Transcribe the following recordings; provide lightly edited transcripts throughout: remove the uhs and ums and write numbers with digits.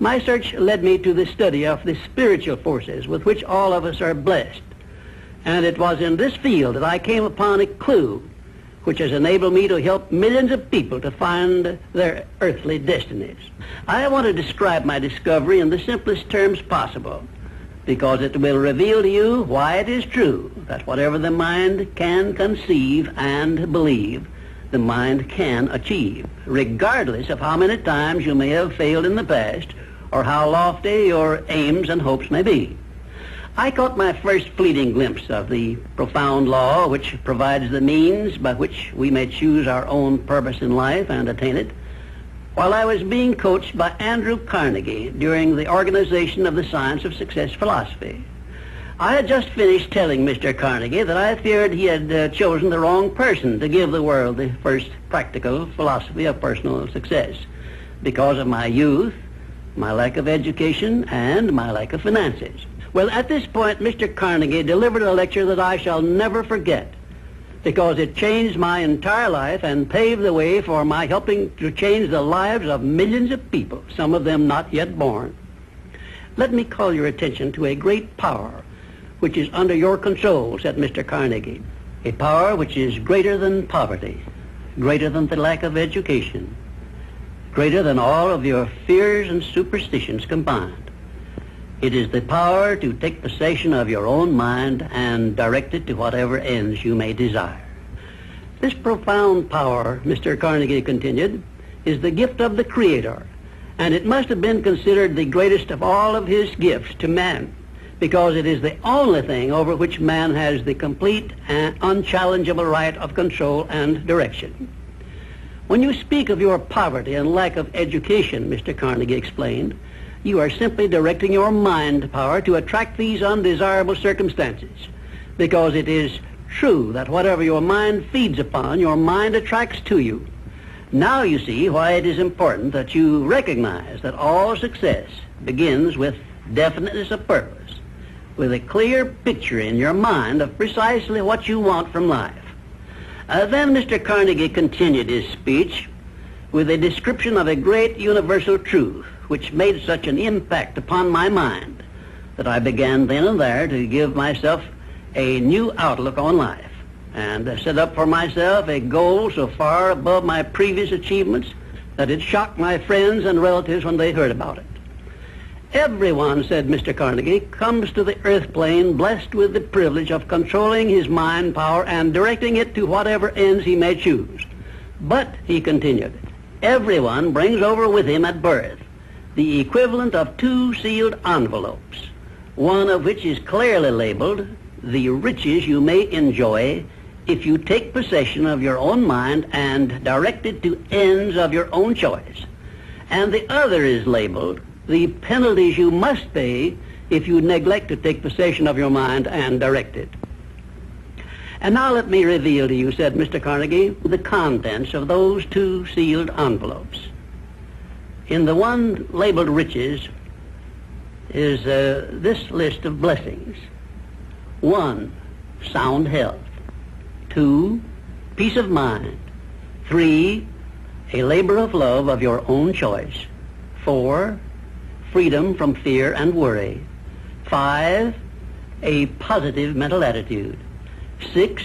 My search led me to the study of the spiritual forces with which all of us are blessed. And it was in this field that I came upon a clue which has enabled me to help millions of people to find their earthly destinies. I want to describe my discovery in the simplest terms possible, because it will reveal to you why it is true that whatever the mind can conceive and believe, the mind can achieve, regardless of how many times you may have failed in the past or how lofty your aims and hopes may be. I caught my first fleeting glimpse of the profound law which provides the means by which we may choose our own purpose in life and attain it, while I was being coached by Andrew Carnegie during the organization of the Science of Success philosophy. I had just finished telling Mr. Carnegie that I feared he had chosen the wrong person to give the world the first practical philosophy of personal success because of my youth, my lack of education, and my lack of finances. Well, at this point, Mr. Carnegie delivered a lecture that I shall never forget, because it changed my entire life and paved the way for my helping to change the lives of millions of people, some of them not yet born. Let me call your attention to a great power which is under your control, said Mr. Carnegie, a power which is greater than poverty, greater than the lack of education, greater than all of your fears and superstitions combined. It is the power to take possession of your own mind and direct it to whatever ends you may desire. This profound power, Mr. Carnegie continued, is the gift of the Creator, and it must have been considered the greatest of all of his gifts to man, because it is the only thing over which man has the complete and unchallengeable right of control and direction. When you speak of your poverty and lack of education, Mr. Carnegie explained, you are simply directing your mind power to attract these undesirable circumstances, because it is true that whatever your mind feeds upon, your mind attracts to you. Now you see why it is important that you recognize that all success begins with definiteness of purpose, with a clear picture in your mind of precisely what you want from life. Then Mr. Carnegie continued his speech with a description of a great universal truth which made such an impact upon my mind that I began then and there to give myself a new outlook on life and set up for myself a goal so far above my previous achievements that it shocked my friends and relatives when they heard about it. Everyone, said Mr. Carnegie, comes to the earth plane blessed with the privilege of controlling his mind power and directing it to whatever ends he may choose. But, he continued, everyone brings over with him at birth the equivalent of 2 sealed envelopes, one of which is clearly labeled, the riches you may enjoy if you take possession of your own mind and direct it to ends of your own choice. And the other is labeled, the penalties you must pay if you neglect to take possession of your mind and direct it. And now let me reveal to you, said Mr. Carnegie, the contents of those 2 sealed envelopes. In the one labeled riches is this list of blessings. 1, sound health. 2, peace of mind. 3, a labor of love of your own choice. 4, freedom from fear and worry. 5, a positive mental attitude. 6,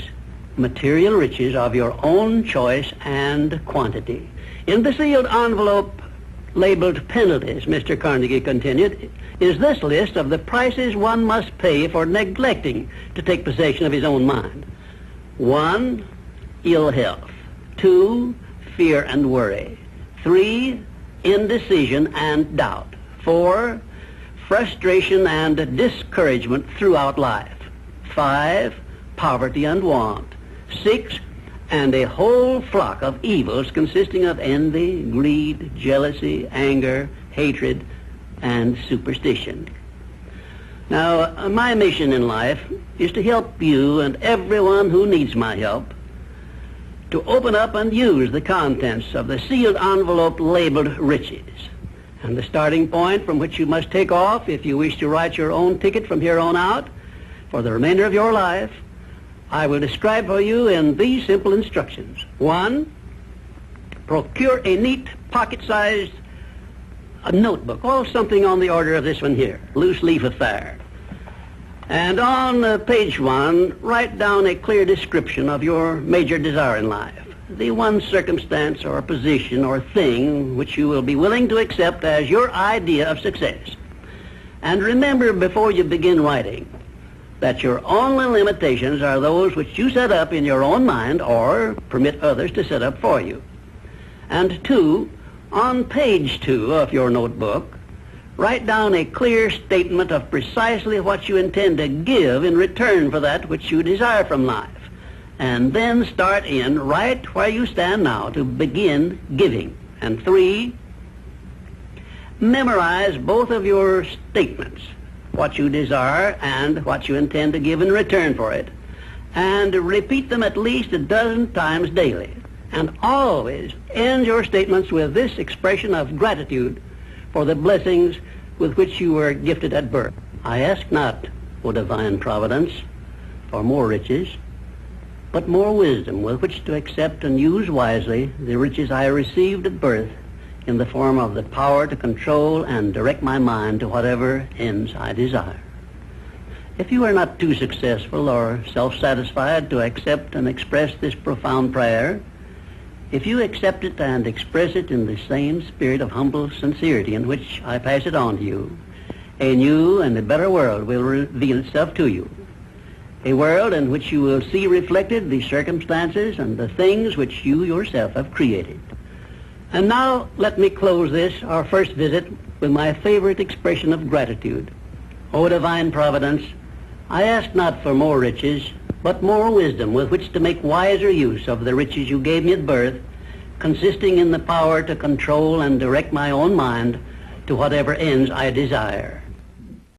material riches of your own choice and quantity. In the sealed envelope labeled penalties, Mr. Carnegie continued, is this list of the prices one must pay for neglecting to take possession of his own mind. 1, ill health. 2, fear and worry. 3, indecision and doubt. 4, frustration and discouragement throughout life. 5, poverty and want. 6, and a whole flock of evils consisting of envy, greed, jealousy, anger, hatred, and superstition. Now, my mission in life is to help you and everyone who needs my help to open up and use the contents of the sealed envelope labeled riches. And the starting point from which you must take off if you wish to write your own ticket from here on out for the remainder of your life, I will describe for you in these simple instructions. 1, procure a neat pocket-sized a notebook, or something on the order of this one here, loose leaf affair. And on page 1, write down a clear description of your major desire in life, the one circumstance or position or thing which you will be willing to accept as your idea of success. And remember before you begin writing that your only limitations are those which you set up in your own mind or permit others to set up for you. And 2, on page 2 of your notebook, write down a clear statement of precisely what you intend to give in return for that which you desire from life. And then start in right where you stand now to begin giving. And 3, memorize both of your statements, what you desire and what you intend to give in return for it, and repeat them at least a dozen times daily. And always end your statements with this expression of gratitude for the blessings with which you were gifted at birth. I ask not, O divine providence, for more riches, but more wisdom with which to accept and use wisely the riches I received at birth in the form of the power to control and direct my mind to whatever ends I desire. If you are not too successful or self-satisfied to accept and express this profound prayer, if you accept it and express it in the same spirit of humble sincerity in which I pass it on to you, a new and a better world will reveal itself to you. A world in which you will see reflected the circumstances and the things which you yourself have created. And now let me close this, our first visit, with my favorite expression of gratitude. O divine providence, I ask not for more riches, but more wisdom with which to make wiser use of the riches you gave me at birth, consisting in the power to control and direct my own mind to whatever ends I desire.